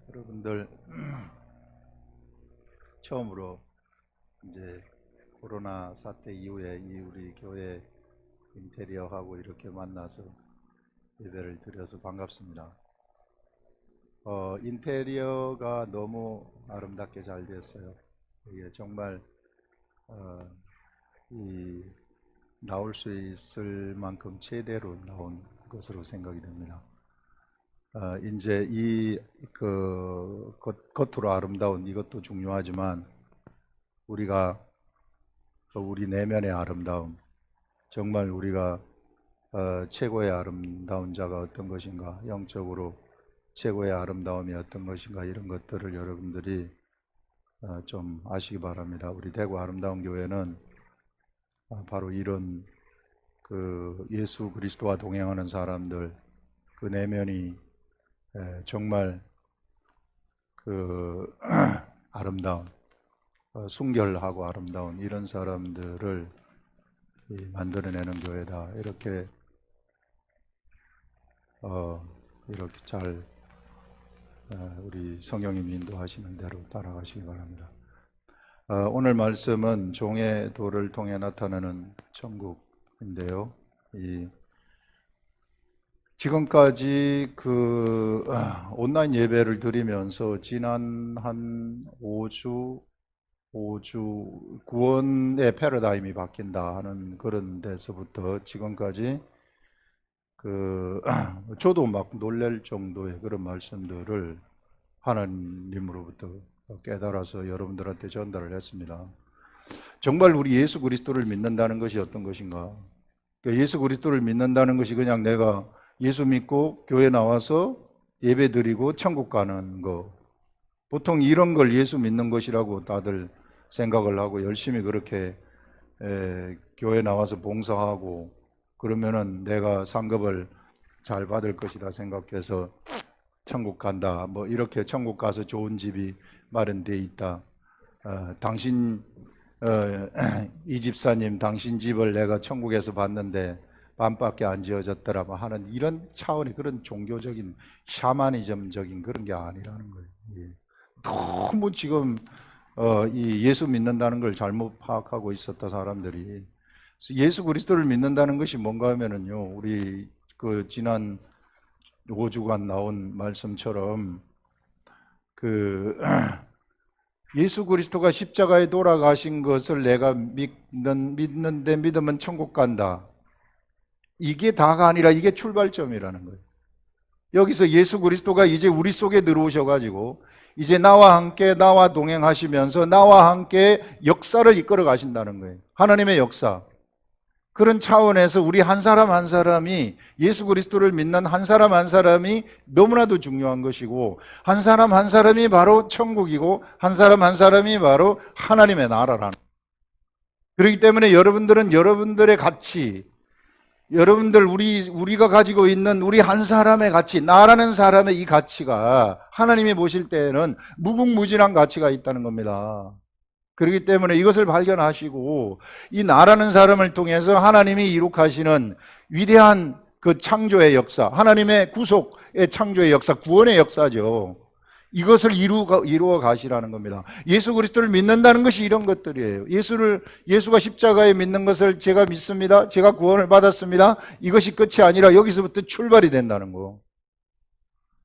여러분들 처음으로 이제 코로나 사태 이후에 이 우리 교회 인테리어하고 이렇게 만나서 예배를 드려서 반갑습니다. 인테리어가 너무 아름답게 잘 됐어요. 이게 정말 어, 이 나올 수 있을 만큼 제대로 나온 것으로 생각이 됩니다. 이제 겉으로 아름다운 이것도 중요하지만 우리가 우리 내면의 아름다움, 정말 우리가 최고의 아름다운 자가 어떤 것인가, 영적으로 최고의 아름다움이 어떤 것인가, 이런 것들을 여러분들이 좀 아시기 바랍니다. 우리 대구 아름다운 교회는 바로 이런 예수 그리스도와 동행하는 사람들, 그 내면이 정말 아름다운, 순결하고 아름다운 이런 사람들을 만들어내는 교회다. 이렇게 잘 우리 성령님이 인도하시는 대로 따라가시기 바랍니다. 오늘 말씀은 종의 도를 통해 나타나는 천국인데요. 지금까지 온라인 예배를 드리면서 지난 한 5주 구원의 패러다임이 바뀐다 하는 그런 데서부터 지금까지 저도 막 놀랄 정도의 그런 말씀들을 하나님으로부터 깨달아서 여러분들한테 전달을 했습니다. 정말 우리 예수 그리스도를 믿는다는 것이 어떤 것인가? 예수 그리스도를 믿는다는 것이 그냥 내가 예수 믿고 교회 나와서 예배 드리고 천국 가는 거, 보통 이런 걸 예수 믿는 것이라고 다들 생각을 하고 열심히 그렇게 교회 나와서 봉사하고 그러면은 내가 상급을 잘 받을 것이다 생각해서 천국 간다, 뭐 이렇게 천국 가서 좋은 집이 마련되어 있다, 이 집사님 당신 집을 내가 천국에서 봤는데 반밖에 안 지어졌더라 하는 이런 차원의 그런 종교적인 샤머니즘적인 그런 게 아니라는 거예요. 너무 지금 이 예수 믿는다는 걸 잘못 파악하고 있었다 사람들이. 예수 그리스도를 믿는다는 것이 뭔가 하면은요, 우리 지난 5주간 나온 말씀처럼 예수 그리스도가 십자가에 돌아가신 것을 내가 믿는데 믿으면 천국 간다, 이게 다가 아니라 이게 출발점이라는 거예요. 여기서 예수 그리스도가 이제 우리 속에 들어오셔가지고 이제 나와 동행하시면서 나와 함께 역사를 이끌어 가신다는 거예요. 하나님의 역사. 그런 차원에서 우리 한 사람 한 사람이, 예수 그리스도를 믿는 한 사람 한 사람이 너무나도 중요한 것이고, 한 사람 한 사람이 바로 천국이고, 한 사람 한 사람이 바로 하나님의 나라라는 거예요. 그렇기 때문에 여러분들은 여러분들의 가치, 우리가 가지고 있는 우리 한 사람의 가치, 나라는 사람의 이 가치가 하나님이 보실 때에는 무궁무진한 가치가 있다는 겁니다. 그렇기 때문에 이것을 발견하시고 이 나라는 사람을 통해서 하나님이 이룩하시는 위대한 창조의 역사, 하나님의 구속의 창조의 역사, 구원의 역사죠. 이것을 이루어 가시라는 겁니다. 예수 그리스도를 믿는다는 것이 이런 것들이에요. 예수가 십자가에 믿는 것을 제가 믿습니다, 제가 구원을 받았습니다, 이것이 끝이 아니라 여기서부터 출발이 된다는 거.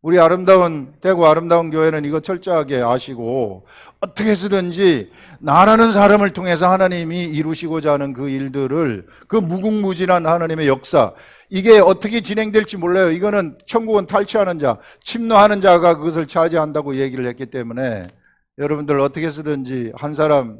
우리 대구 아름다운 교회는 이거 철저하게 아시고 어떻게 해서든지 나라는 사람을 통해서 하나님이 이루시고자 하는 그 일들을, 무궁무진한 하나님의 역사, 이게 어떻게 진행될지 몰라요. 이거는 천국은 탈취하는 자, 침노하는 자가 그것을 차지한다고 얘기를 했기 때문에 여러분들 어떻게 해서든지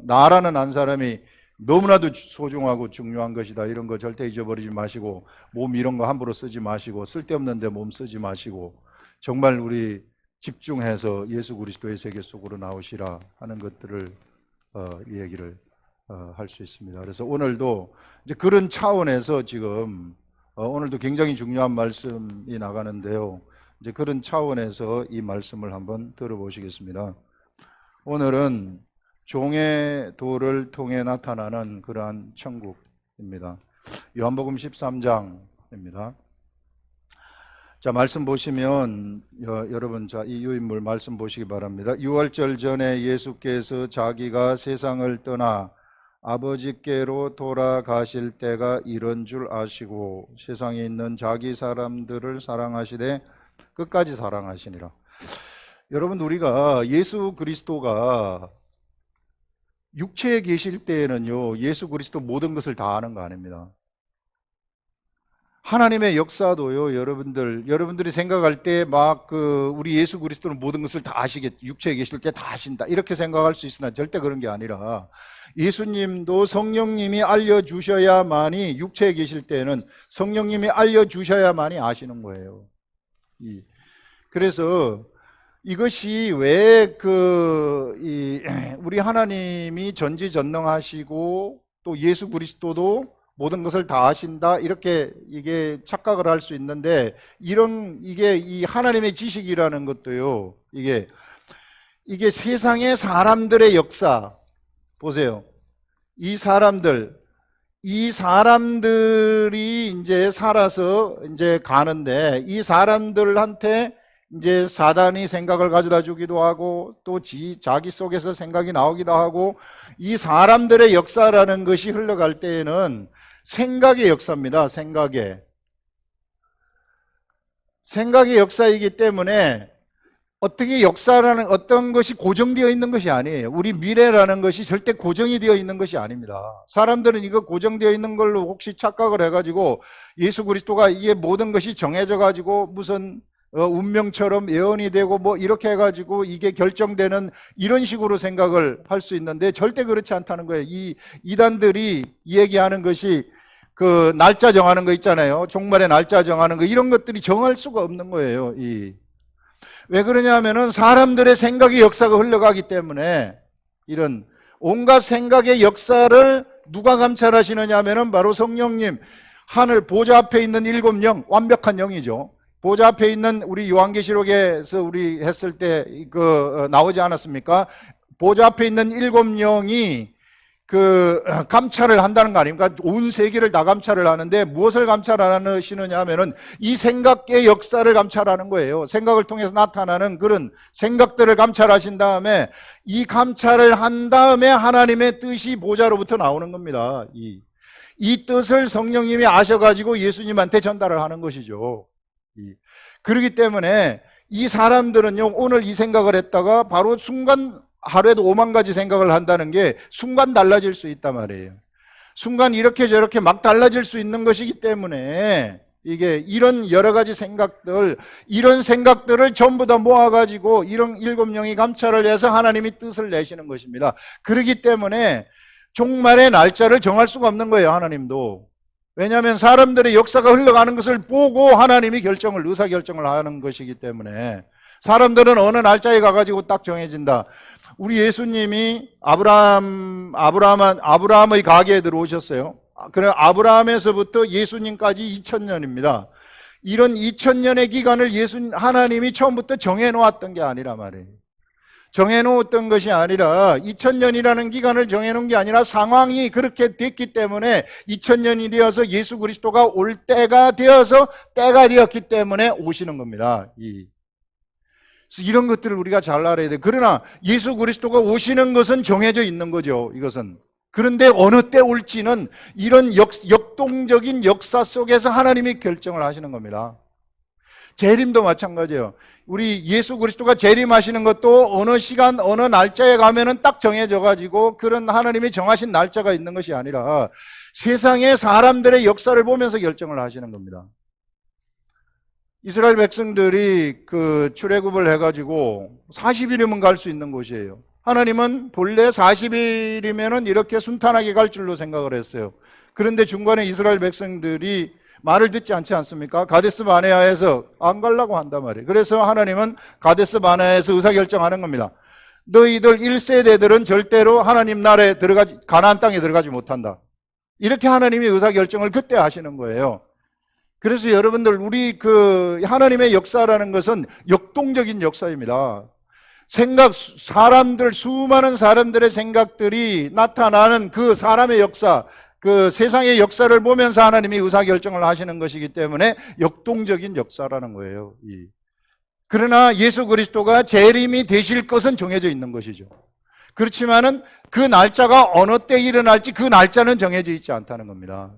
나라는 한 사람이 너무나도 소중하고 중요한 것이다, 이런 거 절대 잊어버리지 마시고, 몸 이런 거 함부로 쓰지 마시고, 쓸데없는데 몸 쓰지 마시고, 정말 우리 집중해서 예수 그리스도의 세계 속으로 나오시라 하는 것들을 얘기를 할 수 있습니다. 그래서 오늘도 이제 그런 차원에서 지금 오늘도 굉장히 중요한 말씀이 나가는데요. 이제 그런 차원에서 이 말씀을 한번 들어보시겠습니다. 오늘은 종의 도를 통해 나타나는 그러한 천국입니다. 요한복음 13장입니다. 자, 말씀 보시면 여러분, 자, 이 유인물 말씀 보시기 바랍니다. 유월절 전에 예수께서 자기가 세상을 떠나 아버지께로 돌아가실 때가 이런 줄 아시고 세상에 있는 자기 사람들을 사랑하시되 끝까지 사랑하시니라. 여러분, 우리가 예수 그리스도가 육체에 계실 때에는요, 예수 그리스도 모든 것을 다 아는 거 아닙니다. 하나님의 역사도요, 여러분들이 생각할 때 우리 예수 그리스도는 모든 것을 다 아시겠, 육체에 계실 때 다 아신다, 이렇게 생각할 수 있으나 절대 그런 게 아니라 예수님도 성령님이 알려주셔야만이, 육체에 계실 때는 성령님이 알려주셔야만이 아시는 거예요. 그래서 이것이 왜 우리 하나님이 전지전능하시고 또 예수 그리스도도 모든 것을 다 아신다, 이렇게 이게 착각을 할 수 있는데, 이게 이 하나님의 지식이라는 것도요, 이게 세상의 사람들의 역사, 보세요. 이 사람들이 이제 살아서 이제 가는데, 이 사람들한테 이제 사단이 생각을 가져다 주기도 하고, 또 자기 속에서 생각이 나오기도 하고, 이 사람들의 역사라는 것이 흘러갈 때에는 생각의 역사입니다. 생각의 역사이기 때문에 어떻게 역사라는 어떤 것이 고정되어 있는 것이 아니에요. 우리 미래라는 것이 절대 고정이 되어 있는 것이 아닙니다. 사람들은 이거 고정되어 있는 걸로 혹시 착각을 해가지고 예수 그리스도가 이게 모든 것이 정해져 가지고 무슨 운명처럼 예언이 되고 뭐 이렇게 해가지고 이게 결정되는, 이런 식으로 생각을 할 수 있는데 절대 그렇지 않다는 거예요. 이 이단들이 얘기하는 것이 그 날짜 정하는 거 있잖아요. 종말의 날짜 정하는 거, 이런 것들이 정할 수가 없는 거예요. 왜 그러냐면은 사람들의 생각의 역사가 흘러가기 때문에, 이런 온갖 생각의 역사를 누가 감찰하시느냐 하면은 바로 성령님, 하늘 보좌 앞에 있는 7영, 완벽한 영이죠. 보좌 앞에 있는, 우리 요한계시록에서 우리 했을 때 나오지 않았습니까? 보좌 앞에 있는 7영이 감찰을 한다는 거 아닙니까? 온 세계를 다 감찰을 하는데 무엇을 감찰하시느냐 하면은 이 생각의 역사를 감찰하는 거예요. 생각을 통해서 나타나는 그런 생각들을 감찰하신 다음에, 이 감찰을 한 다음에 하나님의 뜻이 보좌로부터 나오는 겁니다. 이 뜻을 성령님이 아셔가지고 예수님한테 전달을 하는 것이죠. 그렇기 때문에 이 사람들은요, 오늘 이 생각을 했다가 바로 순간, 하루에도 5만 가지 생각을 한다는 게 순간 달라질 수 있단 말이에요. 순간 이렇게 저렇게 막 달라질 수 있는 것이기 때문에, 이게 이런 여러 가지 생각들, 이런 생각들을 전부 다 모아가지고 이런 7영이 감찰을 해서 하나님이 뜻을 내시는 것입니다. 그렇기 때문에 종말의 날짜를 정할 수가 없는 거예요, 하나님도. 왜냐하면 사람들의 역사가 흘러가는 것을 보고 하나님이 의사결정을 하는 것이기 때문에, 사람들은 어느 날짜에 가가지고 딱 정해진다. 우리 예수님이 아브라함의 가게에 들어오셨어요. 그래, 아브라함에서부터 예수님까지 2000년입니다. 이런 2000년의 기간을 하나님이 처음부터 정해놓았던 게 아니라 말이에요. 정해놓았던 것이 아니라 2000년이라는 기간을 정해놓은 게 아니라 상황이 그렇게 됐기 때문에 2000년이 되어서 예수 그리스도가 올 때가 되었기 때문에 오시는 겁니다. 이런 것들을 우리가 잘 알아야 돼요. 그러나 예수 그리스도가 오시는 것은 정해져 있는 거죠, 이것은. 그런데 어느 때 올지는 이런 역동적인 역사 속에서 하나님이 결정을 하시는 겁니다. 재림도 마찬가지예요. 우리 예수 그리스도가 재림하시는 것도 어느 시간, 어느 날짜에 가면은 딱 정해져 가지고 그런 하나님이 정하신 날짜가 있는 것이 아니라 세상의 사람들의 역사를 보면서 결정을 하시는 겁니다. 이스라엘 백성들이 출애굽을 해가지고 40일이면 갈 수 있는 곳이에요. 하나님은 본래 40일이면은 이렇게 순탄하게 갈 줄로 생각을 했어요. 그런데 중간에 이스라엘 백성들이 말을 듣지 않지 않습니까? 가데스 바네아에서 안 가려고 한단 말이에요. 그래서 하나님은 가데스 바네아에서 의사결정하는 겁니다. 너희들 1세대들은 절대로 하나님 나라에 가나안 땅에 들어가지 못한다. 이렇게 하나님이 의사결정을 그때 하시는 거예요. 그래서 여러분들, 우리 하나님의 역사라는 것은 역동적인 역사입니다. 수많은 사람들의 생각들이 나타나는 그 사람의 역사, 그 세상의 역사를 보면서 하나님이 의사결정을 하시는 것이기 때문에 역동적인 역사라는 거예요. 그러나 예수 그리스도가 재림이 되실 것은 정해져 있는 것이죠. 그렇지만은 그 날짜가 어느 때 일어날지 그 날짜는 정해져 있지 않다는 겁니다.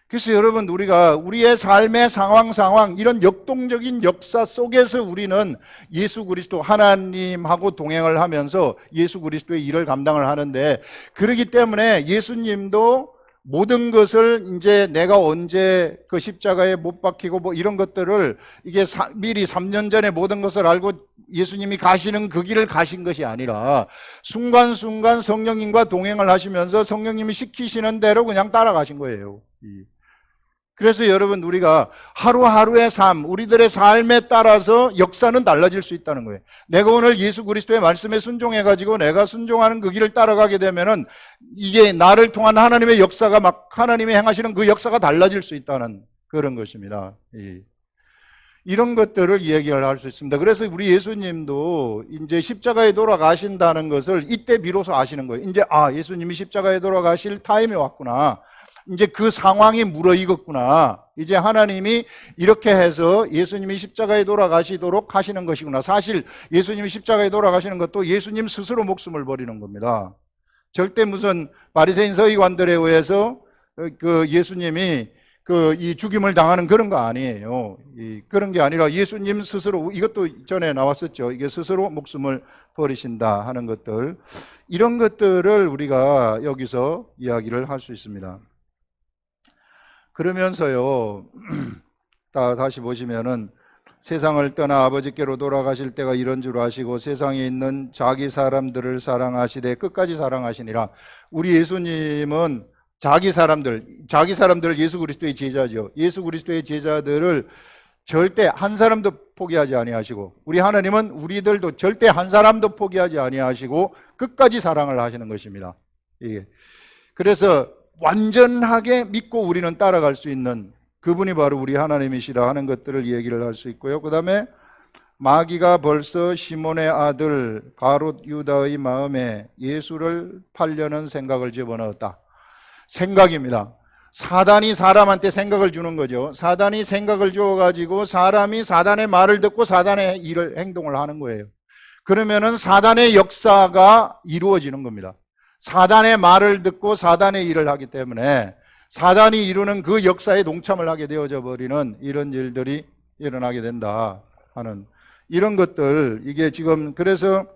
그래서 여러분, 우리가 우리의 삶의 상황 이런 역동적인 역사 속에서 우리는 예수 그리스도 하나님하고 동행을 하면서 예수 그리스도의 일을 감당을 하는데, 그렇기 때문에 예수님도 모든 것을 이제 내가 언제 그 십자가에 못 박히고 뭐 이런 것들을 이게 미리 3년 전에 모든 것을 알고 예수님이 가시는 그 길을 가신 것이 아니라 순간순간 성령님과 동행을 하시면서 성령님이 시키시는 대로 그냥 따라가신 거예요. 그래서 여러분, 우리가 하루하루의 삶, 우리들의 삶에 따라서 역사는 달라질 수 있다는 거예요. 내가 오늘 예수 그리스도의 말씀에 순종해가지고 내가 순종하는 그 길을 따라가게 되면은 이게 나를 통한 하나님의 역사가 막 하나님이 행하시는 그 역사가 달라질 수 있다는 그런 것입니다. 이런 것들을 이야기를 할 수 있습니다. 그래서 우리 예수님도 이제 십자가에 돌아가신다는 것을 이때 비로소 아시는 거예요. 이제 예수님이 십자가에 돌아가실 타임이 왔구나. 이제 그 상황이 무르익었구나. 이제 하나님이 이렇게 해서 예수님이 십자가에 돌아가시도록 하시는 것이구나. 사실 예수님이 십자가에 돌아가시는 것도 예수님 스스로 목숨을 버리는 겁니다. 절대 무슨 바리새인 서기관들에 의해서 그 예수님이 이 죽임을 당하는 그런 거 아니에요. 그런 게 아니라 예수님 스스로, 이것도 전에 나왔었죠. 이게 스스로 목숨을 버리신다 하는 것들, 이런 것들을 우리가 여기서 이야기를 할 수 있습니다. 그러면서요, 다시 보시면은 세상을 떠나 아버지께로 돌아가실 때가 이런 줄 아시고 세상에 있는 자기 사람들을 사랑하시되 끝까지 사랑하시니라. 우리 예수님은 자기 사람들을 예수 그리스도의 제자죠. 예수 그리스도의 제자들을 절대 한 사람도 포기하지 아니하시고, 우리 하나님은 우리들도 절대 한 사람도 포기하지 아니하시고 끝까지 사랑을 하시는 것입니다. 그래서 완전하게 믿고 우리는 따라갈 수 있는 그분이 바로 우리 하나님이시다 하는 것들을 얘기를 할 수 있고요. 그 다음에 마귀가 벌써 시몬의 아들 가롯 유다의 마음에 예수를 팔려는 생각을 집어넣었다. 생각입니다. 사단이 사람한테 생각을 주는 거죠. 사단이 생각을 주어가지고 사람이 사단의 말을 듣고 사단의 행동을 하는 거예요. 그러면은 사단의 역사가 이루어지는 겁니다. 사단의 말을 듣고 사단의 일을 하기 때문에 사단이 이루는 그 역사에 동참을 하게 되어져 버리는 이런 일들이 일어나게 된다 하는 이런 것들. 이게 지금 그래서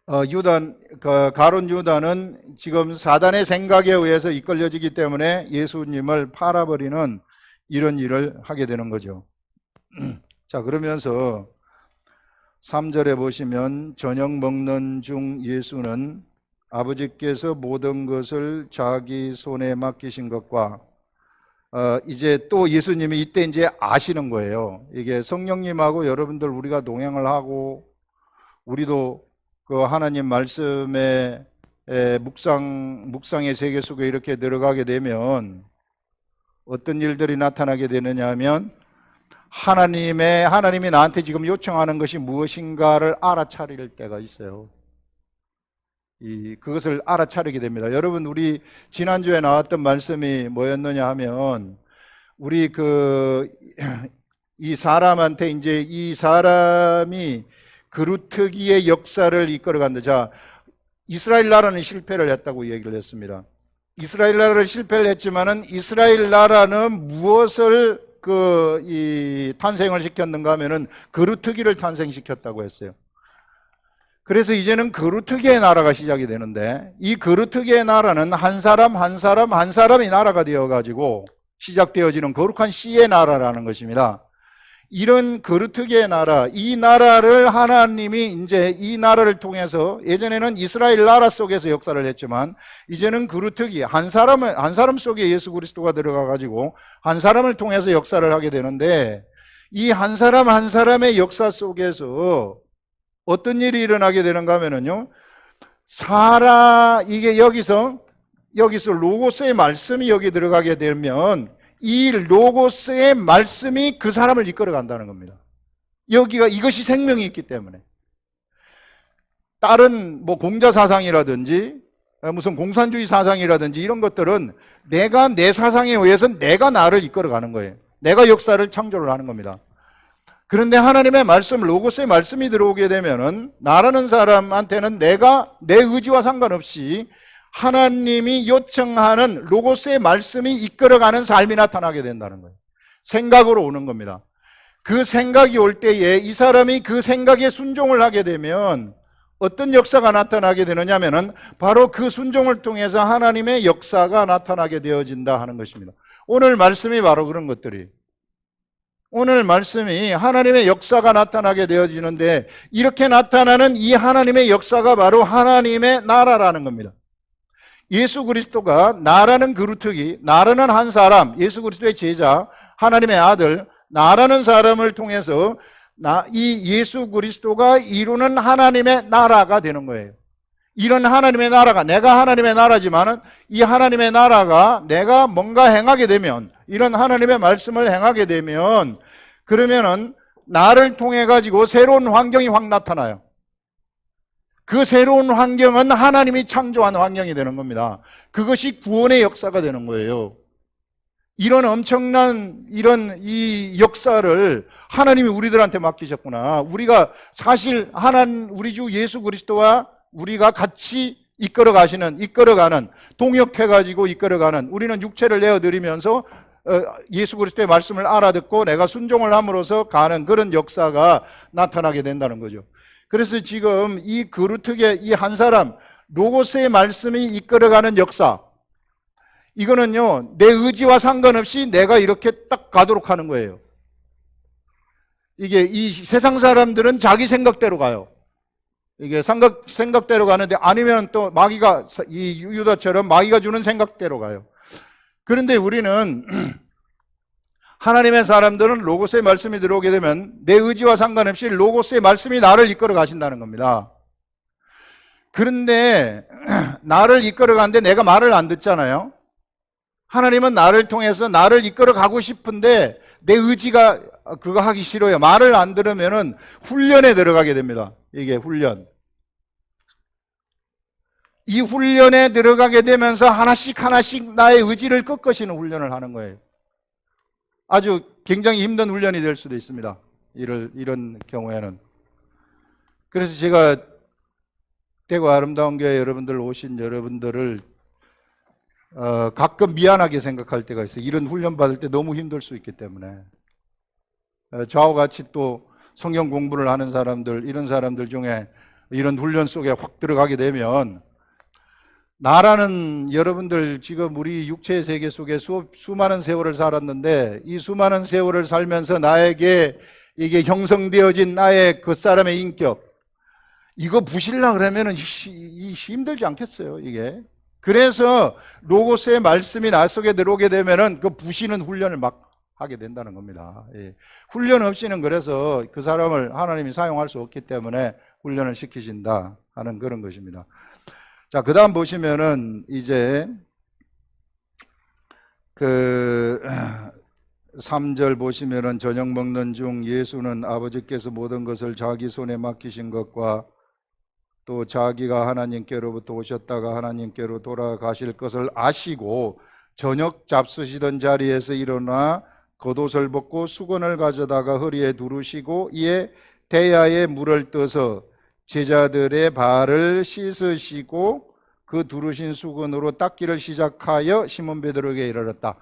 가룟 유다는 지금 사단의 생각에 의해서 이끌려지기 때문에 예수님을 팔아버리는 이런 일을 하게 되는 거죠. 자, 그러면서 3절에 보시면 저녁 먹는 중 예수는 아버지께서 모든 것을 자기 손에 맡기신 것과 이제 또 예수님이 이때 이제 아시는 거예요. 이게 성령님하고 여러분들 우리가 동행을 하고 우리도 그 하나님 말씀의 묵상의 세계 속에 이렇게 들어가게 되면 어떤 일들이 나타나게 되느냐 하면 하나님이 나한테 지금 요청하는 것이 무엇인가를 알아차릴 때가 있어요. 그것을 알아차리게 됩니다. 여러분, 우리 지난주에 나왔던 말씀이 뭐였느냐 하면 우리 이 사람한테 이제 이 사람이 그루트기의 역사를 이끌어간다. 자, 이스라엘 나라는 실패를 했다고 얘기를 했습니다. 이스라엘 나라를 실패를 했지만은 이스라엘 나라는 무엇을 탄생을 시켰는가 하면은 그루트기를 탄생시켰다고 했어요. 그래서 이제는 그루트기의 나라가 시작이 되는데 이 그루트기의 나라는 한 사람이 나라가 되어가지고 시작되어지는 거룩한 씨의 나라라는 것입니다. 이런 그루트기의 나라, 이 나라를 하나님이 이제 이 나라를 통해서 예전에는 이스라엘 나라 속에서 역사를 했지만 이제는 그루트기, 한 사람 속에 예수 그리스도가 들어가가지고 한 사람을 통해서 역사를 하게 되는데 이 한 사람의 역사 속에서 어떤 일이 일어나게 되는가 하면은요, 이게 여기서 로고스의 말씀이 여기 들어가게 되면 이 로고스의 말씀이 그 사람을 이끌어 간다는 겁니다. 이것이 생명이 있기 때문에. 다른 공자사상이라든지 무슨 공산주의 사상이라든지 이런 것들은 내가 내 사상에 의해서 내가 나를 이끌어가는 거예요. 내가 역사를 창조를 하는 겁니다. 그런데 하나님의 말씀, 로고스의 말씀이 들어오게 되면은 나라는 사람한테는 내가 내 의지와 상관없이 하나님이 요청하는 로고스의 말씀이 이끌어가는 삶이 나타나게 된다는 거예요. 생각으로 오는 겁니다. 그 생각이 올 때에 이 사람이 그 생각에 순종을 하게 되면 어떤 역사가 나타나게 되느냐면은 바로 그 순종을 통해서 하나님의 역사가 나타나게 되어진다 하는 것입니다. 오늘 말씀이 바로 그런 것들이, 오늘 말씀이 하나님의 역사가 나타나게 되어지는데, 이렇게 나타나는 이 하나님의 역사가 바로 하나님의 나라라는 겁니다. 예수 그리스도가 나라는 그루터기, 나라는 한 사람, 예수 그리스도의 제자, 하나님의 아들, 나라는 사람을 통해서 이 예수 그리스도가 이루는 하나님의 나라가 되는 거예요. 이런 하나님의 나라가, 내가 하나님의 나라지만은 이 하나님의 나라가 내가 뭔가 행하게 되면, 이런 하나님의 말씀을 행하게 되면, 그러면은 나를 통해 가지고 새로운 환경이 확 나타나요. 그 새로운 환경은 하나님이 창조한 환경이 되는 겁니다. 그것이 구원의 역사가 되는 거예요. 이런 엄청난 이 역사를 하나님이 우리들한테 맡기셨구나. 우리가 사실 우리 주 예수 그리스도와 우리가 같이 이끌어가는, 동역해가지고 이끌어가는, 우리는 육체를 내어드리면서 예수 그리스도의 말씀을 알아듣고 내가 순종을 함으로써 가는 그런 역사가 나타나게 된다는 거죠. 그래서 지금 이 그루터기의 이 한 사람, 로고스의 말씀이 이끌어가는 역사, 이거는요, 내 의지와 상관없이 내가 이렇게 딱 가도록 하는 거예요. 이게 이 세상 사람들은 자기 생각대로 가요. 이게 생각대로 가는데, 아니면 또 마귀가, 이 유다처럼 마귀가 주는 생각대로 가요. 그런데 우리는 하나님의 사람들은 로고스의 말씀이 들어오게 되면 내 의지와 상관없이 로고스의 말씀이 나를 이끌어 가신다는 겁니다. 그런데 나를 이끌어 가는데 내가 말을 안 듣잖아요. 하나님은 나를 통해서 나를 이끌어 가고 싶은데 내 의지가 그거 하기 싫어요. 말을 안 들으면은 훈련에 들어가게 됩니다. 이게 훈련. 이 훈련에 들어가게 되면서 하나씩 나의 의지를 꺾으시는 훈련을 하는 거예요. 아주 굉장히 힘든 훈련이 될 수도 있습니다. 이런 경우에는. 그래서 제가 대구 아름다운 교회 여러분들 오신 여러분들을 가끔 미안하게 생각할 때가 있어요. 이런 훈련 받을 때 너무 힘들 수 있기 때문에. 저와 같이 또 성경 공부를 하는 사람들, 이런 사람들 중에 이런 훈련 속에 확 들어가게 되면, 나라는 여러분들 지금 우리 육체의 세계 속에 수많은 세월을 살았는데, 이 수많은 세월을 살면서 나에게 이게 형성되어진 나의 그 사람의 인격, 이거 부실라 그러면은 힘들지 않겠어요, 이게. 그래서 로고스의 말씀이 나 속에 들어오게 되면은 그 부시는 훈련을 막 하게 된다는 겁니다. 예. 훈련 없이는 그래서 그 사람을 하나님이 사용할 수 없기 때문에 훈련을 시키신다 하는 그런 것입니다. 자, 그 다음 보시면은 이제 그 3절 보시면은 저녁 먹는 중 예수는 아버지께서 모든 것을 자기 손에 맡기신 것과 또 자기가 하나님께로부터 오셨다가 하나님께로 돌아가실 것을 아시고 저녁 잡수시던 자리에서 일어나 겉옷을 벗고 수건을 가져다가 허리에 두르시고 이에 대야에 물을 떠서 제자들의 발을 씻으시고 그 두르신 수건으로 닦기를 시작하여 시몬 베드로에게 이르렀다.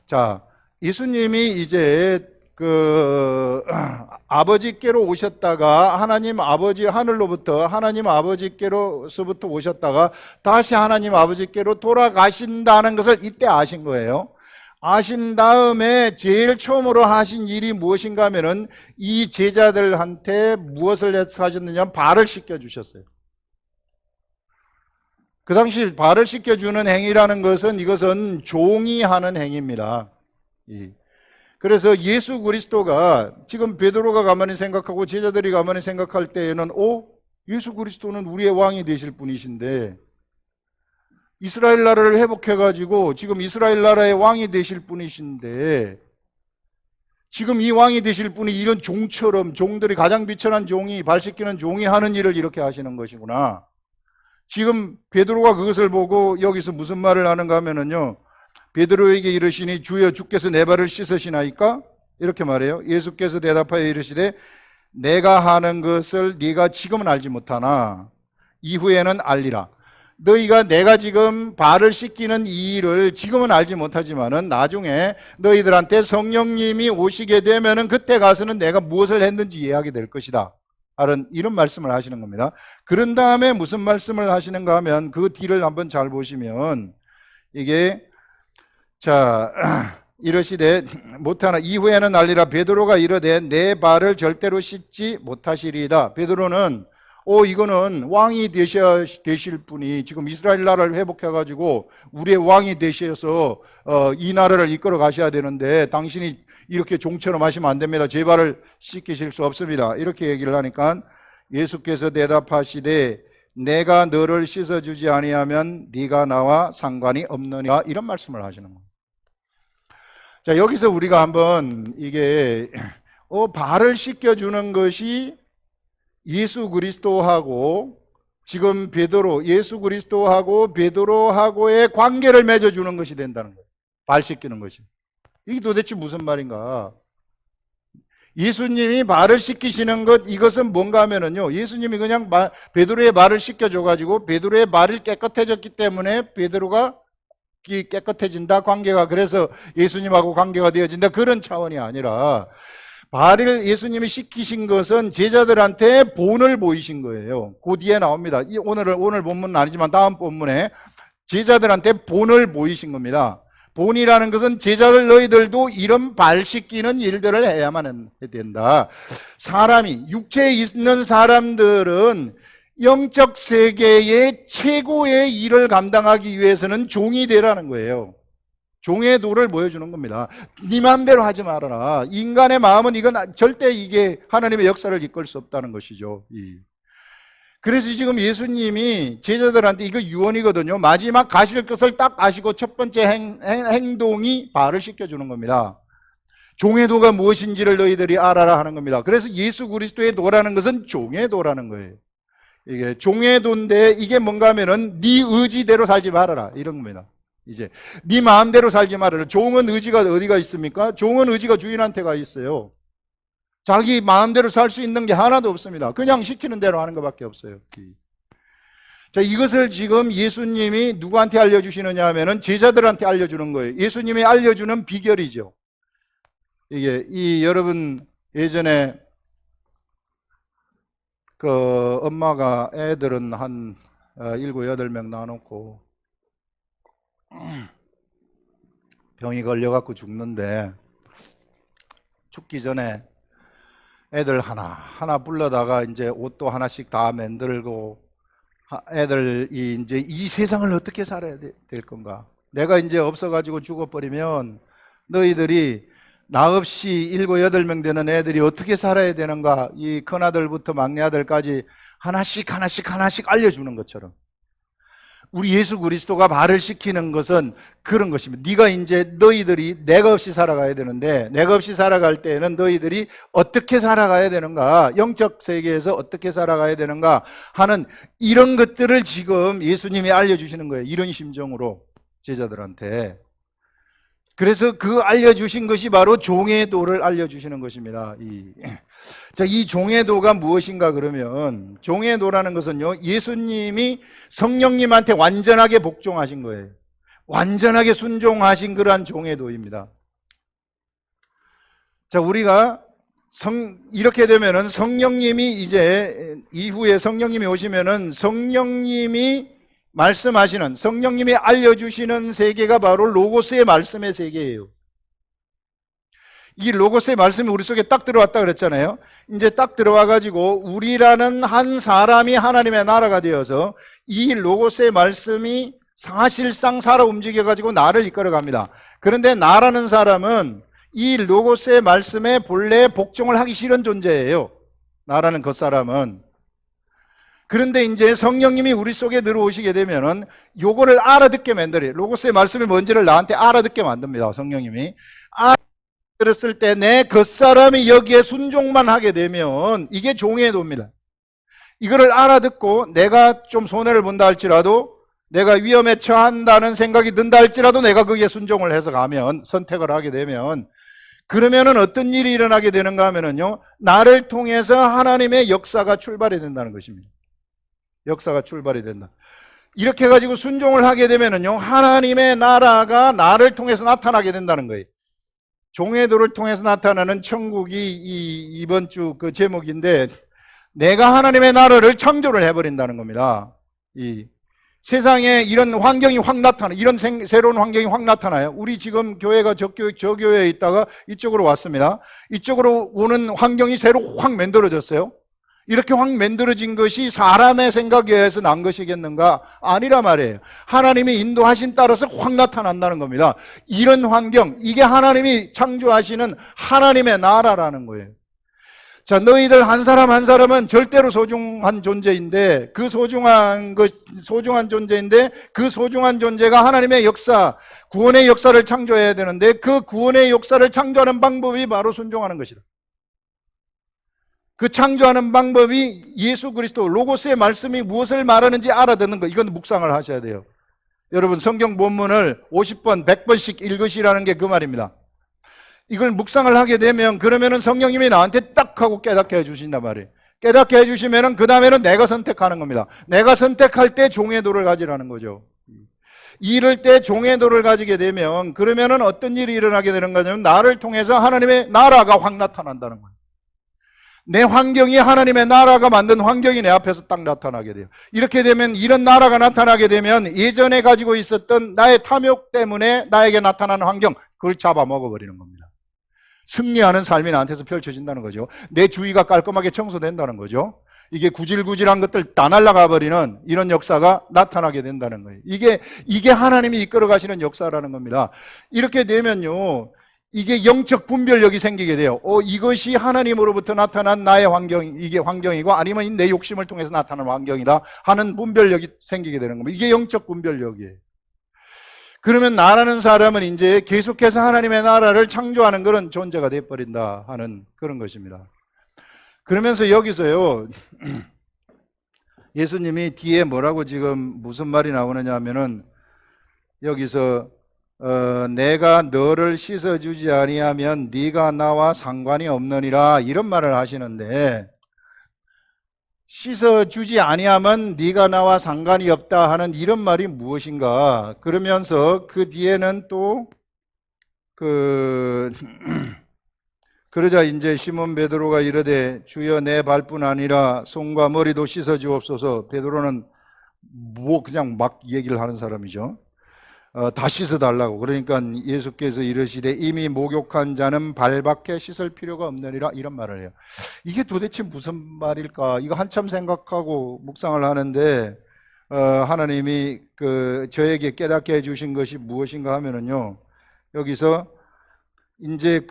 자, 예수님이 이제 그 아버지께로 오셨다가 하나님 아버지 하늘로부터 하나님 아버지께로서부터 오셨다가 다시 하나님 아버지께로 돌아가신다는 것을 이때 아신 거예요. 아신 다음에 제일 처음으로 하신 일이 무엇인가 하면은 이 제자들한테 무엇을 하셨느냐, 발을 씻겨 주셨어요. 그 당시 발을 씻겨 주는 행위라는 것은 이것은 종이 하는 행위입니다. 그래서 예수 그리스도가 지금 베드로가 가만히 생각하고 제자들이 가만히 생각할 때에는 예수 그리스도는 우리의 왕이 되실 분이신데, 이스라엘 나라를 회복해가지고 지금 이스라엘 나라의 왕이 되실 분이신데, 지금 이 왕이 되실 분이 이런 종처럼, 종들이 가장 비천한 종이, 발 씻기는 종이 하는 일을 이렇게 하시는 것이구나. 지금 베드로가 그것을 보고 여기서 무슨 말을 하는가 하면은요, 베드로에게 이르시니 주여 주께서 내 발을 씻으시나이까? 이렇게 말해요. 예수께서 대답하여 이르시되 내가 하는 것을 네가 지금은 알지 못하나 이후에는 알리라. 너희가 내가 지금 발을 씻기는 이 일을 지금은 알지 못하지만은 나중에 너희들한테 성령님이 오시게 되면은 그때 가서는 내가 무엇을 했는지 이해하게 될 것이다. 이런 말씀을 하시는 겁니다. 그런 다음에 무슨 말씀을 하시는가 하면 그 뒤를 한번 잘 보시면 이게 자 이르시되 못하나 이후에는 알리라. 베드로가 이르되 내 발을 절대로 씻지 못하시리이다. 베드로는 이거는 왕이 되실 분이 지금 이스라엘 나라를 회복해가지고 우리의 왕이 되셔서 이 나라를 이끌어 가셔야 되는데 당신이 이렇게 종처럼 하시면 안 됩니다. 제 발을 씻기실 수 없습니다. 이렇게 얘기를 하니까 예수께서 대답하시되 내가 너를 씻어주지 아니하면 네가 나와 상관이 없느니라. 이런 말씀을 하시는 겁니다. 자, 여기서 우리가 한번 이게 발을 씻겨주는 것이 예수 그리스도하고 지금 베드로, 예수 그리스도하고 베드로하고의 관계를 맺어주는 것이 된다는 거예요. 발 씻기는 것이. 이게 도대체 무슨 말인가? 예수님이 발을 씻기시는 것, 이것은 뭔가 하면은요, 예수님이 그냥 베드로의 발을 씻겨줘가지고 베드로의 발이 깨끗해졌기 때문에 베드로가 깨끗해진다, 관계가. 그래서 예수님하고 관계가 되어진다, 그런 차원이 아니라 발을 예수님이 씻기신 것은 제자들한테 본을 보이신 거예요. 그 뒤에 나옵니다. 오늘 본문은 아니지만 다음 본문에 제자들한테 본을 보이신 겁니다. 본이라는 것은 제자들 너희들도 이런 발 씻기는 일들을 해야만 된다. 사람이, 육체에 있는 사람들은 영적 세계의 최고의 일을 감당하기 위해서는 종이 되라는 거예요. 종의 도를 보여주는 겁니다. 네 마음대로 하지 말아라. 인간의 마음은 이건 절대 이게 하나님의 역사를 이끌 수 없다는 것이죠. 그래서 지금 예수님이 제자들한테 이거 유언이거든요. 마지막 가실 것을 딱 아시고 첫 번째 행동이 발을 씻겨주는 겁니다. 종의 도가 무엇인지를 너희들이 알아라 하는 겁니다. 그래서 예수 그리스도의 도라는 것은 종의 도라는 거예요. 이게 종의 도인데 이게 뭔가 하면은 네 의지대로 살지 말아라 이런 겁니다. 이제 네 마음대로 살지 말아라. 종은 의지가 어디가 있습니까? 종은 의지가 주인한테가 있어요. 자기 마음대로 살 수 있는 게 하나도 없습니다. 그냥 시키는 대로 하는 것밖에 없어요. 자, 이것을 지금 예수님이 누구한테 알려주시느냐 하면은 제자들한테 알려주는 거예요. 예수님이 알려주는 비결이죠. 이게 여러분 예전에 그 엄마가 애들은 한 7, 8명 나눠놓고 병이 걸려갖고 죽는데 죽기 전에 애들 하나 불러다가 이제 옷도 하나씩 다 만들고 애들이 이제 이 세상을 어떻게 살아야 될 건가? 내가 이제 없어가지고 죽어버리면 너희들이 나 없이 7, 8명 되는 애들이 어떻게 살아야 되는가? 이 큰아들부터 막내아들까지 하나씩 알려주는 것처럼 우리 예수 그리스도가 발을 씻기는 것은 그런 것입니다. 네가 이제 너희들이 내가 없이 살아가야 되는데 내가 없이 살아갈 때에는 너희들이 어떻게 살아가야 되는가, 영적 세계에서 어떻게 살아가야 되는가 하는 이런 것들을 지금 예수님이 알려주시는 거예요. 이런 심정으로 제자들한테. 그래서 그 알려주신 것이 바로 종의 도를 알려주시는 것입니다. 이 종의 도가 무엇인가 그러면 종의 도라는 것은요, 예수님이 성령님한테 완전하게 복종하신 거예요. 완전하게 순종하신 그러한 종의 도입니다. 자, 우리가 이렇게 되면은 성령님이 이제 이후에 성령님이 오시면은 성령님이 말씀하시는, 성령님이 알려주시는 세계가 바로 로고스의 말씀의 세계예요. 이 로고스의 말씀이 우리 속에 딱 들어왔다 그랬잖아요. 이제 딱 들어와가지고 우리라는 한 사람이 하나님의 나라가 되어서 이 로고스의 말씀이 사실상 살아 움직여가지고 나를 이끌어갑니다. 그런데 나라는 사람은 이 로고스의 말씀에 본래 복종을 하기 싫은 존재예요. 나라는 그 사람은. 그런데 이제 성령님이 우리 속에 들어오시게 되면은 요거를 알아듣게 만들어요. 로고스의 말씀이 뭔지를 나한테 알아듣게 만듭니다. 성령님이. 알아들었을 때 내 그 사람이 여기에 순종만 하게 되면 이게 종의 도입니다. 이거를 알아듣고 내가 좀 손해를 본다 할지라도, 내가 위험에 처한다는 생각이 든다 할지라도 내가 거기에 순종을 해서 가면, 선택을 하게 되면, 그러면은 어떤 일이 일어나게 되는가 하면은요, 나를 통해서 하나님의 역사가 출발이 된다는 것입니다. 역사가 출발이 된다. 이렇게 해가지고 순종을 하게 되면은요, 하나님의 나라가 나를 통해서 나타나게 된다는 거예요. 종회도를 통해서 나타나는 천국이 이번 주 그 제목인데, 내가 하나님의 나라를 창조를 해버린다는 겁니다. 이 세상에 이런 환경이 확 나타나, 이런 새로운 환경이 확 나타나요. 우리 지금 교회가 저 교회에 있다가 이쪽으로 왔습니다. 이쪽으로 오는 환경이 새로 확 만들어졌어요. 이렇게 확 만들어진 것이 사람의 생각에 의해서 난 것이겠는가? 아니라 말이에요. 하나님이 인도하심 따라서 확 나타난다는 겁니다. 이런 환경, 이게 하나님이 창조하시는 하나님의 나라라는 거예요. 자, 너희들 한 사람 한 사람은 절대로 소중한 존재인데, 그 소중한 존재인데, 그 소중한 존재가 하나님의 역사, 구원의 역사를 창조해야 되는데, 그 구원의 역사를 창조하는 방법이 바로 순종하는 것이다. 그 창조하는 방법이 예수 그리스도 로고스의 말씀이 무엇을 말하는지 알아듣는 것. 이건 묵상을 하셔야 돼요. 여러분, 성경 본문을 50번, 100번씩 읽으시라는 게 그 말입니다. 이걸 묵상을 하게 되면, 그러면은 성령님이 나한테 딱 하고 깨닫게 해주신단 말이에요. 깨닫게 해주시면은 그 다음에는 내가 선택하는 겁니다. 내가 선택할 때 종회도를 가지라는 거죠. 이럴 때 종회도를 가지게 되면, 그러면은 어떤 일이 일어나게 되는 거냐면, 나를 통해서 하나님의 나라가 확 나타난다는 거예요. 내 환경이 하나님의 나라가 만든 환경이 내 앞에서 딱 나타나게 돼요. 이렇게 되면, 이런 나라가 나타나게 되면 예전에 가지고 있었던 나의 탐욕 때문에 나에게 나타나는 환경, 그걸 잡아먹어버리는 겁니다. 승리하는 삶이 나한테서 펼쳐진다는 거죠. 내 주위가 깔끔하게 청소된다는 거죠. 이게 구질구질한 것들 다 날아가 버리는 이런 역사가 나타나게 된다는 거예요. 이게 하나님이 이끌어 가시는 역사라는 겁니다. 이렇게 되면요, 이게 영적 분별력이 생기게 돼요. 이것이 하나님으로부터 나타난 나의 환경, 이게 환경이고, 아니면 내 욕심을 통해서 나타나는 환경이다 하는 분별력이 생기게 되는 겁니다. 이게 영적 분별력이에요. 그러면 나라는 사람은 이제 계속해서 하나님의 나라를 창조하는 그런 존재가 되어버린다 하는 그런 것입니다. 그러면서 여기서요, 예수님이 뒤에 뭐라고 지금 무슨 말이 나오느냐 하면은, 여기서 내가 너를 씻어주지 아니하면 네가 나와 상관이 없느니라, 이런 말을 하시는데, 씻어주지 아니하면 네가 나와 상관이 없다 하는 이런 말이 무엇인가? 그러면서 그 뒤에는 또 그러자 이제 시몬 베드로가 이르되 주여 내 발뿐 아니라 손과 머리도 씻어 주옵소서. 베드로는 그냥 막 얘기를 하는 사람이죠. 다 씻어달라고. 그러니까 예수께서 이르시되 이미 목욕한 자는 발밖에 씻을 필요가 없느니라, 이런 말을 해요. 이게 도대체 무슨 말일까? 이거 한참 생각하고 묵상을 하는데, 하나님이 저에게 깨닫게 해주신 것이 무엇인가 하면은요, 여기서 이제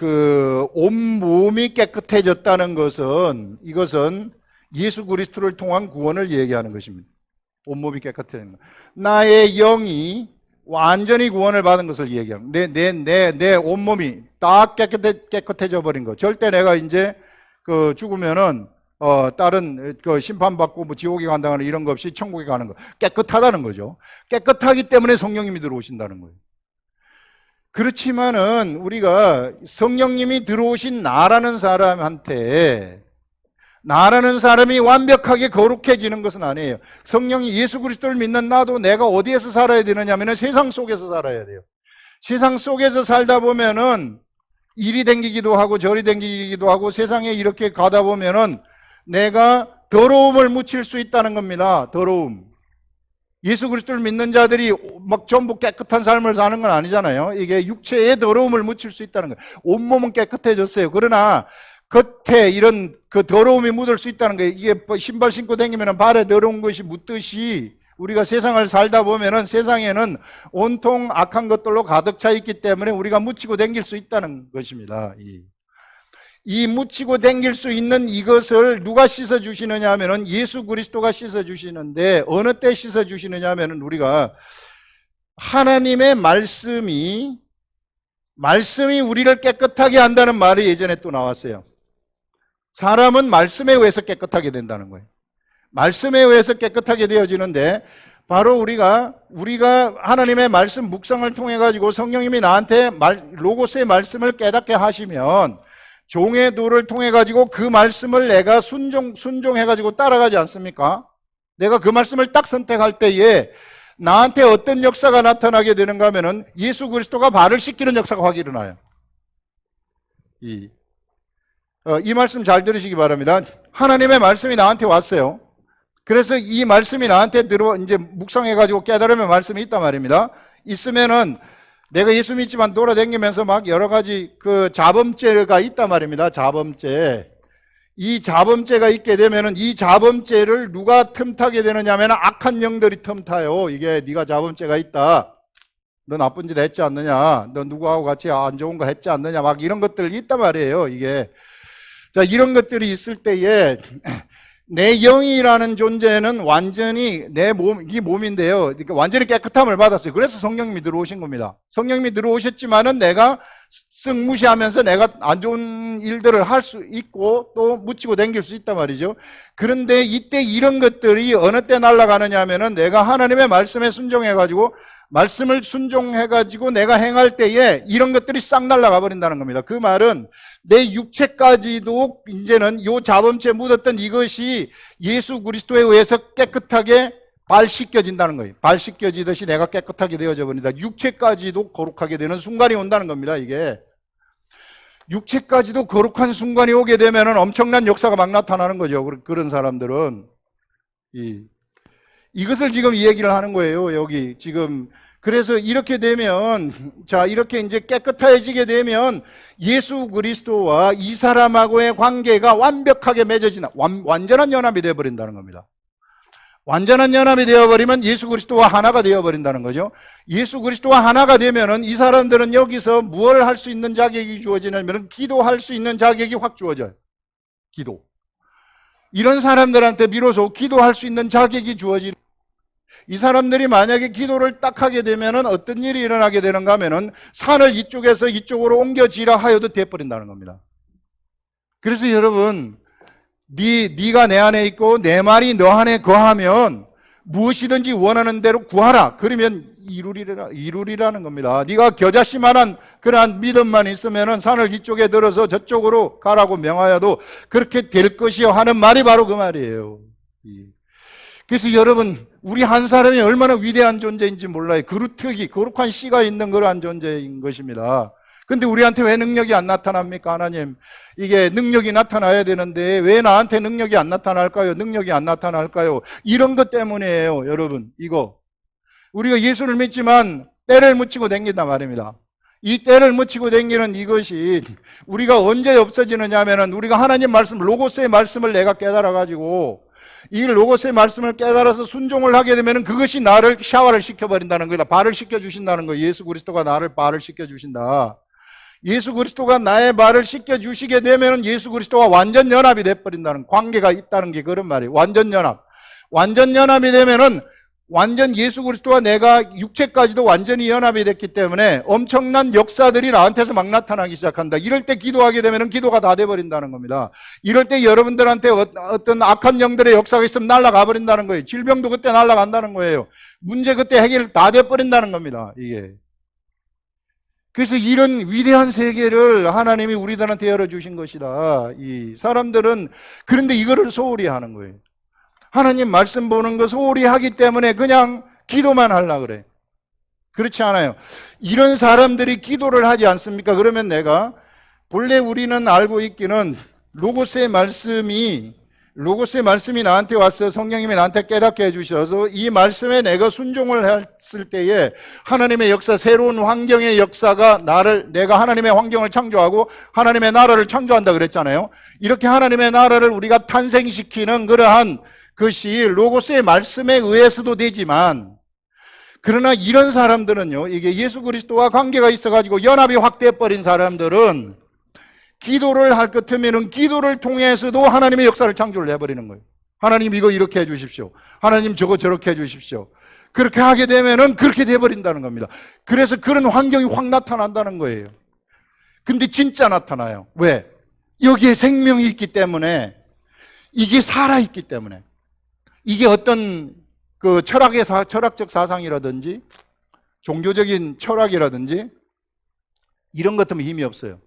온몸이 깨끗해졌다는 것은, 이것은 예수 그리스도를 통한 구원을 얘기하는 것입니다. 온몸이 깨끗해지는 것. 나의 영이 완전히 구원을 받은 것을 얘기합니다. 내 온몸이 다 깨끗해져 버린 거. 절대 내가 이제 죽으면은 다른 심판받고 뭐 지옥에 간다거나 이런 거 없이 천국에 가는 거. 깨끗하다는 거죠. 깨끗하기 때문에 성령님이 들어오신다는 거예요. 그렇지만은 우리가 성령님이 들어오신 나라는 사람이 완벽하게 거룩해지는 것은 아니에요. 성령이 예수 그리스도를 믿는 나도 내가 어디에서 살아야 되느냐 하면 세상 속에서 살아야 돼요. 세상 속에서 살다 보면은 이리 댕기기도 하고 저리 댕기기도 하고 세상에 이렇게 가다 보면은 내가 더러움을 묻힐 수 있다는 겁니다. 더러움. 예수 그리스도를 믿는 자들이 막 전부 깨끗한 삶을 사는 건 아니잖아요. 이게 육체의 더러움을 묻힐 수 있다는 거예요. 온몸은 깨끗해졌어요. 그러나 겉에 이런 더러움이 묻을 수 있다는 거예요. 이게 신발 신고 다니면 발에 더러운 것이 묻듯이 우리가 세상을 살다 보면은 세상에는 온통 악한 것들로 가득 차 있기 때문에 우리가 묻히고 다닐 수 있다는 것입니다. 이 묻히고 다닐 수 있는 이것을 누가 씻어주시느냐 하면은 예수 그리스도가 씻어주시는데, 어느 때 씻어주시느냐 하면은 우리가 하나님의 말씀이 우리를 깨끗하게 한다는 말이 예전에 또 나왔어요. 사람은 말씀에 의해서 깨끗하게 된다는 거예요. 말씀에 의해서 깨끗하게 되어지는데, 바로 우리가 하나님의 말씀 묵상을 통해 가지고 성령님이 나한테 로고스의 말씀을 깨닫게 하시면 종의 도를 통해 가지고 그 말씀을 내가 순종해 가지고 따라가지 않습니까? 내가 그 말씀을 딱 선택할 때에 나한테 어떤 역사가 나타나게 되는가 하면은 예수 그리스도가 발을 씻기는 역사가 확 일어나요. 이 말씀 잘 들으시기 바랍니다. 하나님의 말씀이 나한테 왔어요. 그래서 이 말씀이 나한테 이제 묵상해가지고 깨달음의 말씀이 있단 말입니다. 있으면은 내가 예수 믿지만 돌아다니면서 막 여러 가지 그 자범죄가 있단 말입니다. 자범죄. 이 자범죄가 있게 되면은 이 자범죄를 누가 틈타게 되느냐 하면 악한 영들이 틈타요. 이게 네가 자범죄가 있다. 너 나쁜 짓 했지 않느냐. 너 누구하고 같이 안 좋은 거 했지 않느냐. 막 이런 것들이 있단 말이에요. 이게. 자, 이런 것들이 있을 때에 내 영이라는 존재는 완전히 이 몸인데요. 그러니까 완전히 깨끗함을 받았어요. 그래서 성령님이 들어오신 겁니다. 성령님이 들어오셨지만은 내가 쓱 무시하면서 내가 안 좋은 일들을 할 수 있고 또 묻히고 다닐 수 있단 말이죠. 그런데 이때 이런 것들이 어느 때 날아가느냐 하면은 내가 하나님의 말씀에 순종해가지고 말씀을 순종해가지고 내가 행할 때에 이런 것들이 싹 날아가 버린다는 겁니다. 그 말은 내 육체까지도 이제는 요 자범죄 묻었던 이것이 예수 그리스도에 의해서 깨끗하게 발 씻겨진다는 거예요. 발 씻겨지듯이 내가 깨끗하게 되어져 버린다. 육체까지도 거룩하게 되는 순간이 온다는 겁니다. 이게 육체까지도 거룩한 순간이 오게 되면 엄청난 역사가 막 나타나는 거죠. 그런 사람들은 이것을 지금 얘기를 하는 거예요. 여기 지금. 그래서 이렇게 되면, 자, 이렇게 이제 깨끗해지게 되면 예수 그리스도와 이 사람하고의 관계가 완벽하게 맺어지는 완전한 연합이 되어버린다는 겁니다. 완전한 연합이 되어버리면 예수 그리스도와 하나가 되어버린다는 거죠. 예수 그리스도와 하나가 되면은 이 사람들은 여기서 무엇을 할 수 있는 자격이 주어지냐면 기도할 수 있는 자격이 확 주어져요. 기도. 이런 사람들한테 비로소 기도할 수 있는 자격이 주어지는, 이 사람들이 만약에 기도를 딱 하게 되면은 어떤 일이 일어나게 되는가 하면은 산을 이쪽에서 이쪽으로 옮겨지라 하여도 돼버린다는 겁니다. 그래서 여러분, 네가 내 안에 있고 내 말이 너 안에 거하면 무엇이든지 원하는 대로 구하라. 그러면 이루리라는 겁니다. 네가 겨자씨만한 그러한 믿음만 있으면은 산을 이쪽에 들어서 저쪽으로 가라고 명하여도 그렇게 될 것이요 하는 말이 바로 그 말이에요. 그래서 여러분, 우리 한 사람이 얼마나 위대한 존재인지 몰라요. 그루터기, 거룩한 씨가 있는 그러한 존재인 것입니다. 근데 우리한테 왜 능력이 안 나타납니까, 하나님? 이게 능력이 나타나야 되는데 왜 나한테 능력이 안 나타날까요? 능력이 안 나타날까요? 이런 것 때문이에요, 여러분. 이거. 우리가 예수를 믿지만 때를 묻히고 다닌단 말입니다. 이 때를 묻히고 다니는 이것이 우리가 언제 없어지느냐 하면은 우리가 하나님 말씀, 로고스의 말씀을 내가 깨달아가지고 이 로고스의 말씀을 깨달아서 순종을 하게 되면 그것이 나를 샤워를 시켜버린다는 거다. 발을 씻겨주신다는 거예요. 예수 그리스도가 나를 발을 씻겨주신다. 예수 그리스도가 나의 발을 씻겨주시게 되면 예수 그리스도와 완전 연합이 돼버린다는 관계가 있다는 게 그런 말이에요. 완전 연합. 완전 연합이 되면은 완전 예수 그리스도와 내가 육체까지도 완전히 연합이 됐기 때문에 엄청난 역사들이 나한테서 막 나타나기 시작한다. 이럴 때 기도하게 되면 기도가 다 돼버린다는 겁니다. 이럴 때 여러분들한테 어떤 악한 영들의 역사가 있으면 날아가 버린다는 거예요. 질병도 그때 날아간다는 거예요. 문제 그때 해결 다 돼버린다는 겁니다. 이게. 그래서 이런 위대한 세계를 하나님이 우리들한테 열어주신 것이다. 이 사람들은 그런데 이거를 소홀히 하는 거예요. 하나님 말씀 보는 거 소홀히 하기 때문에 그냥 기도만 하려고 그래. 그렇지 않아요. 이런 사람들이 기도를 하지 않습니까? 그러면 내가 본래 우리는 알고 있기는 로고스의 말씀이 나한테 왔어요. 성령님이 나한테 깨닫게 해주셔서 이 말씀에 내가 순종을 했을 때에 하나님의 역사, 새로운 환경의 역사가 내가 하나님의 환경을 창조하고 하나님의 나라를 창조한다 그랬잖아요. 이렇게 하나님의 나라를 우리가 탄생시키는 그러한 것이 로고스의 말씀에 의해서도 되지만, 그러나 이런 사람들은요, 이게 예수 그리스도와 관계가 있어가지고 연합이 확대해버린 사람들은 기도를 할 것 같으면 기도를 통해서도 하나님의 역사를 창조를 해버리는 거예요. 하나님 이거 이렇게 해주십시오. 하나님 저거 저렇게 해주십시오. 그렇게 하게 되면은 그렇게 돼버린다는 겁니다. 그래서 그런 환경이 확 나타난다는 거예요. 근데 진짜 나타나요. 왜? 여기에 생명이 있기 때문에, 이게 살아있기 때문에. 이게 어떤 그 철학적 사상이라든지 종교적인 철학이라든지 이런 것 같으면 힘이 없어요.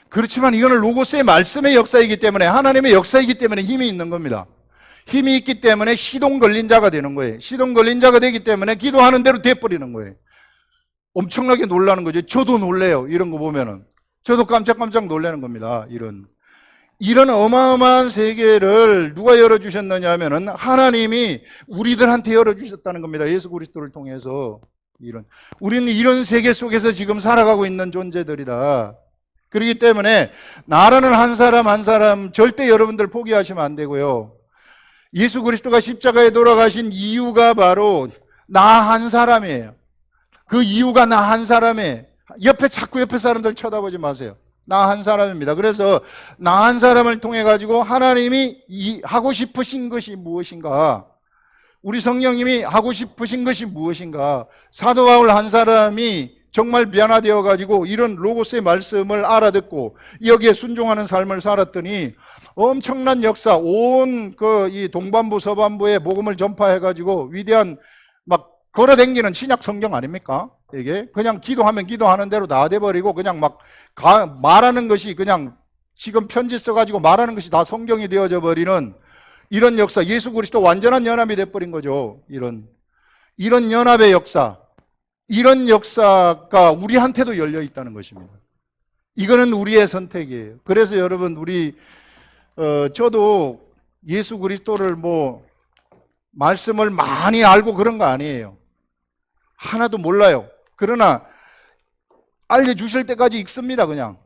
그렇지만 이거는 로고스의 말씀의 역사이기 때문에, 하나님의 역사이기 때문에 힘이 있는 겁니다. 힘이 있기 때문에 시동 걸린 자가 되는 거예요. 시동 걸린 자가 되기 때문에 기도하는 대로 돼버리는 거예요. 엄청나게 놀라는 거죠. 저도 놀래요. 이런 거 보면은. 저도 깜짝깜짝 놀라는 겁니다. 이런 어마어마한 세계를 누가 열어주셨느냐 하면은 하나님이 우리들한테 열어주셨다는 겁니다. 예수 그리스도를 통해서. 우리는 이런 세계 속에서 지금 살아가고 있는 존재들이다. 그렇기 때문에 나라는 한 사람 한 사람 절대 여러분들 포기하시면 안 되고요. 예수 그리스도가 십자가에 돌아가신 이유가 바로 나 한 사람이에요. 그 이유가 나 한 사람이에요. 자꾸 옆에 사람들 쳐다보지 마세요. 나 한 사람입니다. 그래서 나 한 사람을 통해 가지고 하나님이 하고 싶으신 것이 무엇인가? 우리 성령님이 하고 싶으신 것이 무엇인가? 사도 바울 한 사람이 정말 변화되어 가지고 이런 로고스의 말씀을 알아듣고 여기에 순종하는 삶을 살았더니 엄청난 역사, 온 이 동반부 서반부에 복음을 전파해 가지고 위대한 막 걸어다니는 신약 성경 아닙니까? 이게 그냥 기도하면 기도하는 대로 다 돼버리고 그냥 막 말하는 것이 그냥 지금 편지 써가지고 말하는 것이 다 성경이 되어져 버리는 이런 역사, 예수 그리스도 완전한 연합이 돼버린 거죠. 이런 연합의 역사, 이런 역사가 우리한테도 열려 있다는 것입니다. 이거는 우리의 선택이에요. 그래서 여러분, 저도 예수 그리스도를 말씀을 많이 알고 그런 거 아니에요. 하나도 몰라요. 그러나 알려주실 때까지 읽습니다. 그냥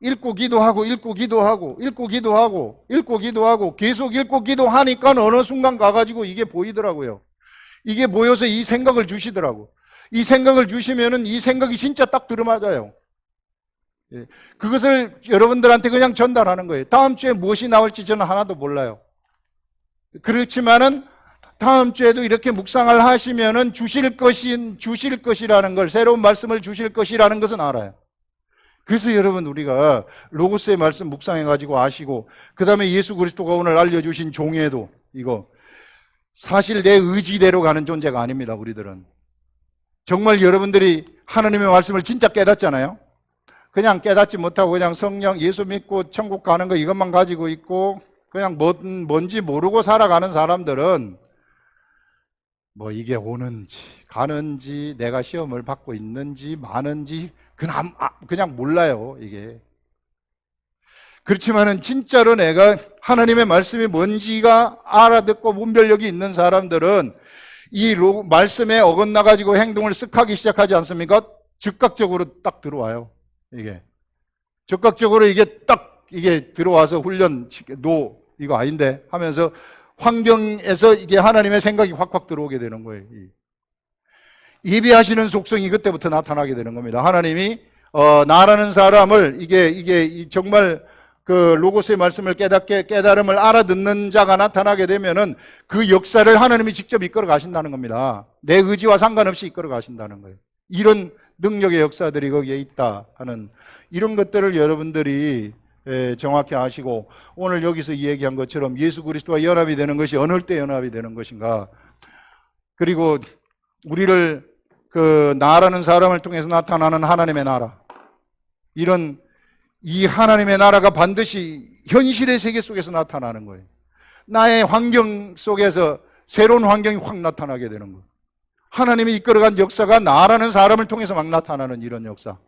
읽고 기도하고 읽고 기도하고 읽고 기도하고 읽고 기도하고 계속 읽고 기도하니까 어느 순간 가가지고 이게 보이더라고요. 이게 모여서 이 생각을 주시더라고. 이 생각을 주시면은 이 생각이 진짜 딱 들어맞아요. 그것을 여러분들한테 그냥 전달하는 거예요. 다음 주에 무엇이 나올지 저는 하나도 몰라요. 그렇지만은 다음 주에도 이렇게 묵상을 하시면은 주실 것이라는 걸, 새로운 말씀을 주실 것이라는 것은 알아요. 그래서 여러분, 우리가 로고스의 말씀 묵상해가지고 아시고, 그 다음에 예수 그리스도가 오늘 알려주신 종애도, 이거 사실 내 의지대로 가는 존재가 아닙니다. 우리들은 정말 여러분들이 하나님의 말씀을 진짜 깨닫잖아요. 그냥 깨닫지 못하고 그냥 성령 예수 믿고 천국 가는 거 이것만 가지고 있고 그냥 뭔지 모르고 살아가는 사람들은 이게 오는지 가는지 내가 시험을 받고 있는지 마는지 그냥 몰라요. 이게. 그렇지만은 진짜로 내가 하나님의 말씀이 뭔지가 알아듣고 분별력이 있는 사람들은 이 말씀에 어긋나가지고 행동을 쓱 하기 시작하지 않습니까? 즉각적으로 딱 들어와요. 이게. 즉각적으로 이게 들어와서 훈련, 이거 아닌데 하면서 환경에서 이게 하나님의 생각이 확확 들어오게 되는 거예요. 예비하시는 속성이 그때부터 나타나게 되는 겁니다. 하나님이 나라는 사람을 이게 정말 그 로고스의 말씀을 깨달음을 알아듣는 자가 나타나게 되면은 그 역사를 하나님이 직접 이끌어 가신다는 겁니다. 내 의지와 상관없이 이끌어 가신다는 거예요. 이런 능력의 역사들이 거기에 있다 하는 이런 것들을 여러분들이 정확히 아시고, 오늘 여기서 얘기한 것처럼 예수 그리스도와 연합이 되는 것이 어느 때 연합이 되는 것인가, 그리고 우리를 그 나라는 사람을 통해서 나타나는 하나님의 나라, 이 하나님의 나라가 반드시 현실의 세계 속에서 나타나는 거예요. 나의 환경 속에서 새로운 환경이 확 나타나게 되는 거예요. 하나님이 이끌어간 역사가 나라는 사람을 통해서 막 나타나는 이런 역사,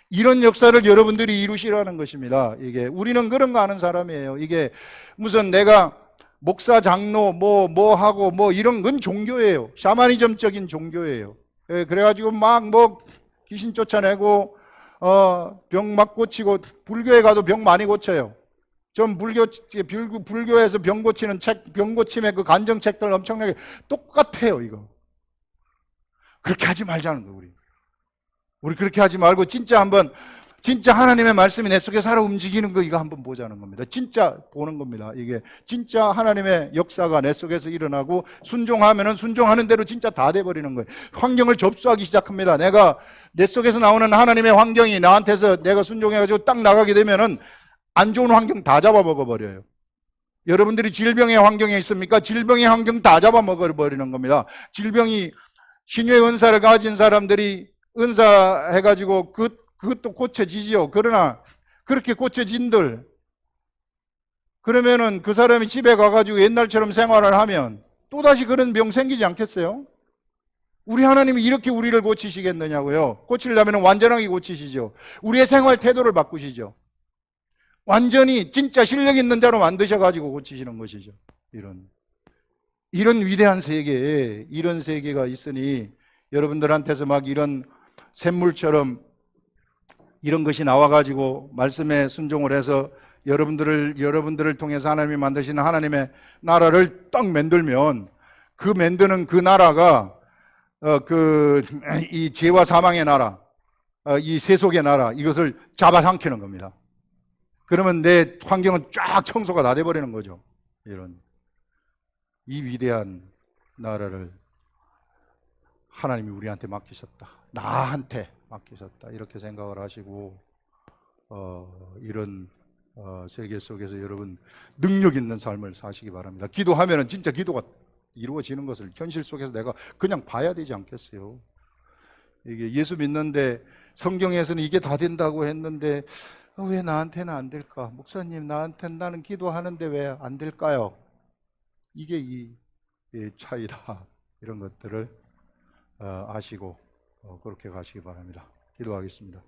이런 역사를 여러분들이 이루시라는 것입니다. 이게 우리는 그런 거 아는 사람이에요. 이게 무슨 내가 목사, 장로, 하고 이런 건 종교예요. 샤머니즘적인 종교예요. 그래가지고 막 귀신 쫓아내고 병 막 고치고, 불교에 가도 병 많이 고쳐요. 좀 불교에서 병 고치는 병 고침의 그 간정책들 엄청나게 똑같아요. 이거 그렇게 하지 말자는 거예요. 우리 그렇게 하지 말고 진짜 하나님의 말씀이 내 속에 살아 움직이는 거 이거 한번 보자는 겁니다. 진짜 보는 겁니다. 이게 진짜 하나님의 역사가 내 속에서 일어나고 순종하면은 순종하는 대로 진짜 다 돼버리는 거예요. 환경을 접수하기 시작합니다. 내 속에서 나오는 하나님의 환경이 나한테서 내가 순종해가지고 딱 나가게 되면은 안 좋은 환경 다 잡아먹어 버려요. 여러분들이 질병의 환경에 있습니까? 질병의 환경 다 잡아먹어버리는 겁니다. 질병이 신유의 은사를 가진 사람들이 은사해가지고 그것도 고쳐지지요. 그러나 그렇게 고쳐진들 그러면은 그 사람이 집에 가가지고 옛날처럼 생활을 하면 또다시 그런 병 생기지 않겠어요? 우리 하나님이 이렇게 우리를 고치시겠느냐고요? 고치려면 완전하게 고치시죠. 우리의 생활 태도를 바꾸시죠. 완전히 진짜 실력 있는 자로 만드셔가지고 고치시는 것이죠. 이런 위대한 세계에 이런 세계가 있으니 여러분들한테서 막 이런 샘물처럼 이런 것이 나와가지고 말씀에 순종을 해서 여러분들을 통해서 하나님이 만드시는 하나님의 나라를 딱 만들면 그 만드는 그 나라가 이 죄와 사망의 나라, 이 세속의 나라 이것을 잡아삼키는 겁니다. 그러면 내 환경은 쫙 청소가 다 돼버리는 거죠. 이 위대한 나라를 하나님이 우리한테 맡기셨다. 나한테 맡기셨다. 이렇게 생각을 하시고 이런 세계 속에서 여러분 능력 있는 삶을 사시기 바랍니다. 기도하면은 진짜 기도가 이루어지는 것을 현실 속에서 내가 그냥 봐야 되지 않겠어요? 이게 예수 믿는데 성경에서는 이게 다 된다고 했는데 왜 나한테는 안 될까? 목사님 나한테는 나는 기도하는데 왜 안 될까요? 이게 이 차이다. 이런 것들을 아시고 그렇게 가시기 바랍니다. 기도하겠습니다.